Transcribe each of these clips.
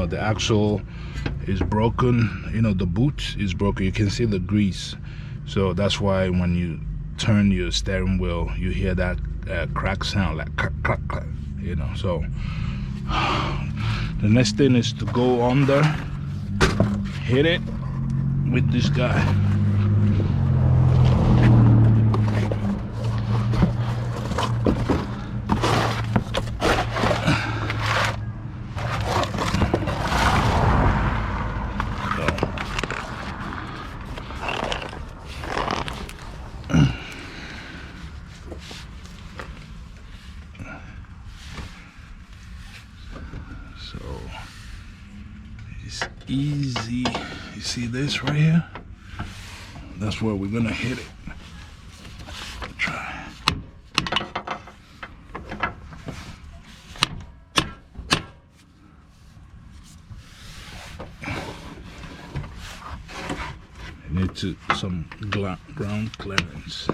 the axle is broken, you know, the boot is broken. You can see the grease, so that's why when you turn your steering wheel you hear that crack sound, like crack crack crack, you know. So the next thing is to go under, hit it with this guy. So it's easy. You see this right here? That's where we're gonna hit it. Try. I need some ground clearance.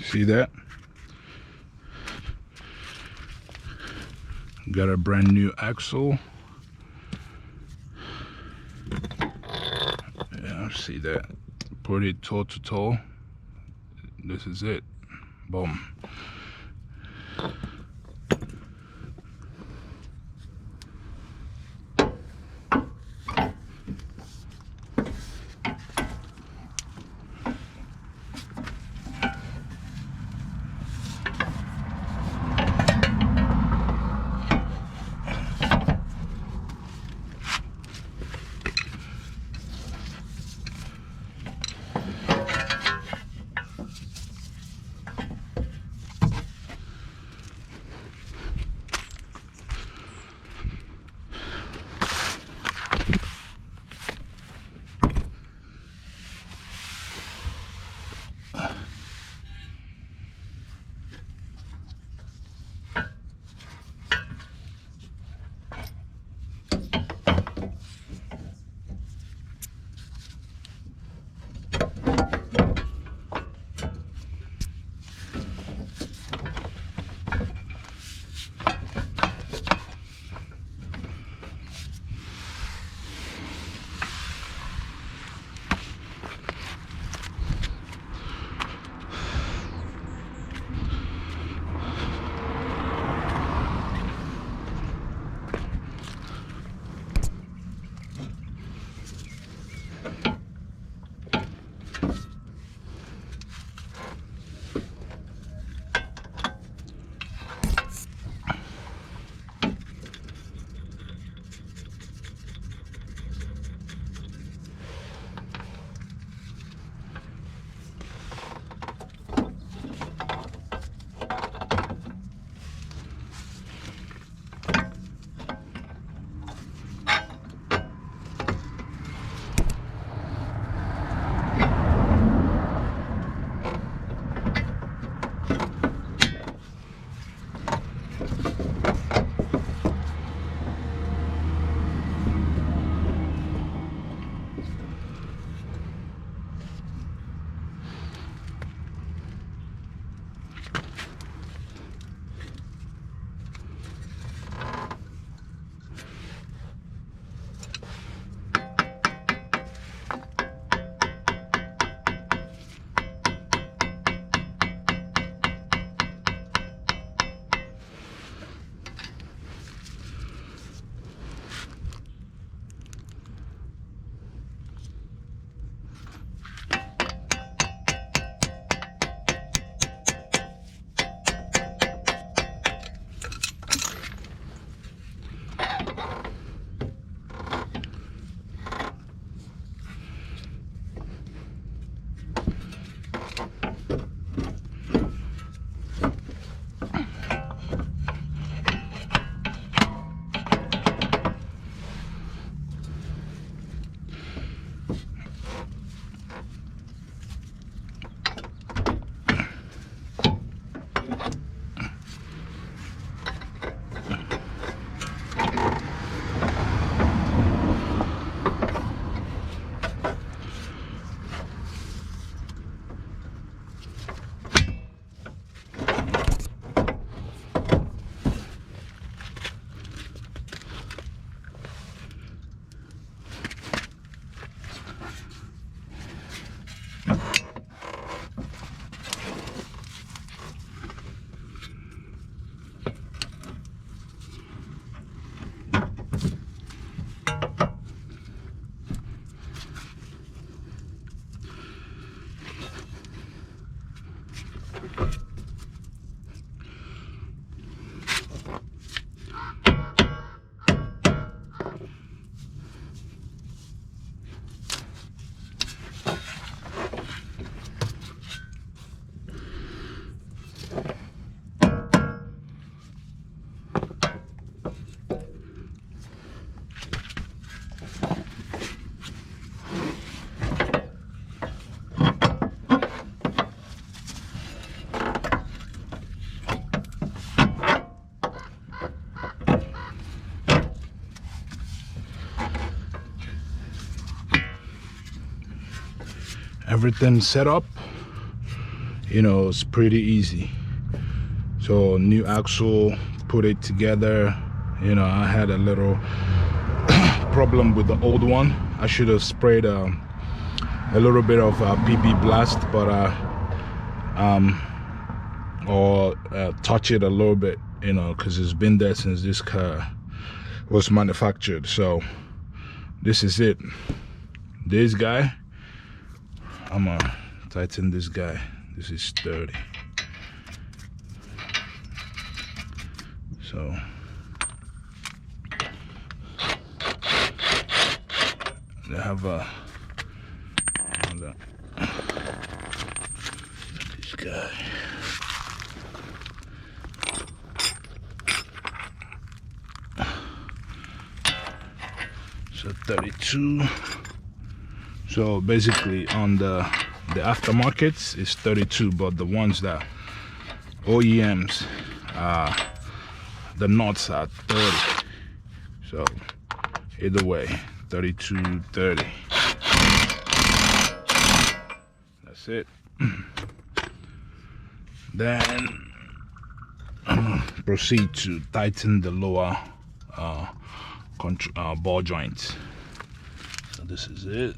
See that? Got a brand new axle. Yeah, see that? Put it toe to toe. This is it. Boom. everything set up, you know, it's pretty easy. So new axle, put it together. You know, I had a little problem with the old one. I should have sprayed a little bit of PB Blast, but or touch it a little bit, you know, because it's been there since this car was manufactured. So this is it. This guy, I'm gonna tighten this guy. This is 30. So they have a this guy. So 32. So basically on the aftermarkets is 32, but the ones that OEMs the nuts are 30. So either way, 32, 30. That's it. Then I'm gonna proceed to tighten the lower ball joints. So this is it.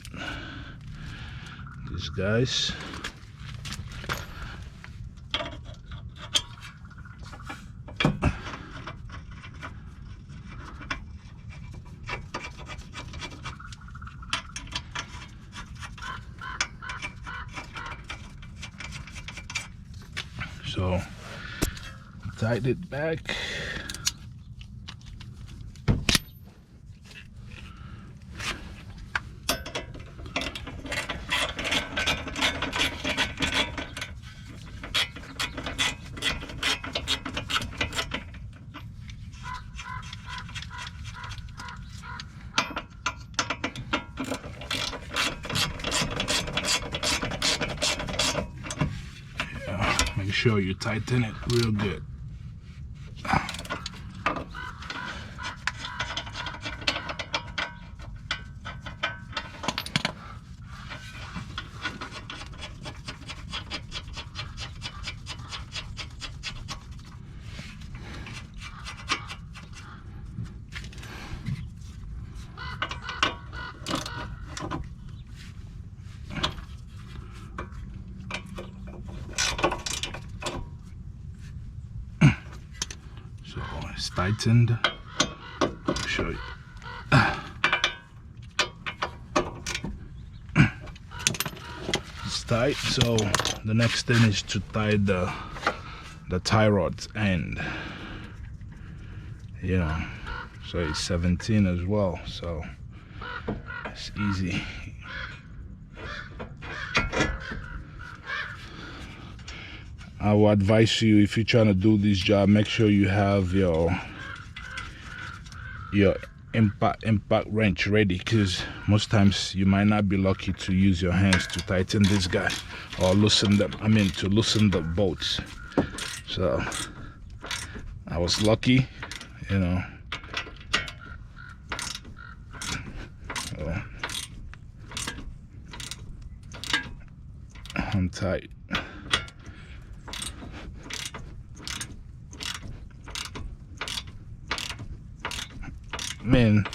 These guys. So tighten it back. Make sure you tighten it real good. It's tightened. I'll show you. It's tight, so the next thing is to tie the tie rod's end. You know, so it's 17 as well, so it's easy. I would advise you, if you're trying to do this job, make sure you have your impact wrench ready, because most times you might not be lucky to use your hands to tighten this guy or loosen them. I mean, to loosen the bolts. So I was lucky, you know. So I'm tight. Man,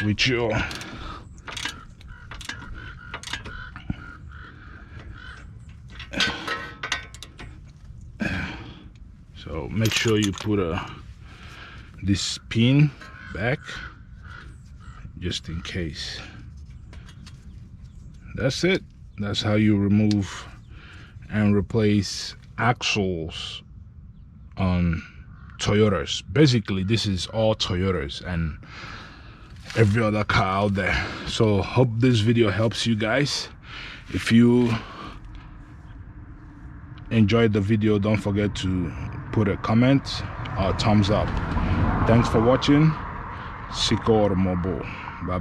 with your so make sure you put this pin back just in case. That's it. That's how you remove and replace axles on Toyotas. Basically, this is all Toyotas and every other car out there. So hope this video helps you guys. If you enjoyed the video, don't forget to put a comment or thumbs up. Thanks for watching. Siko Automobile. Bye bye.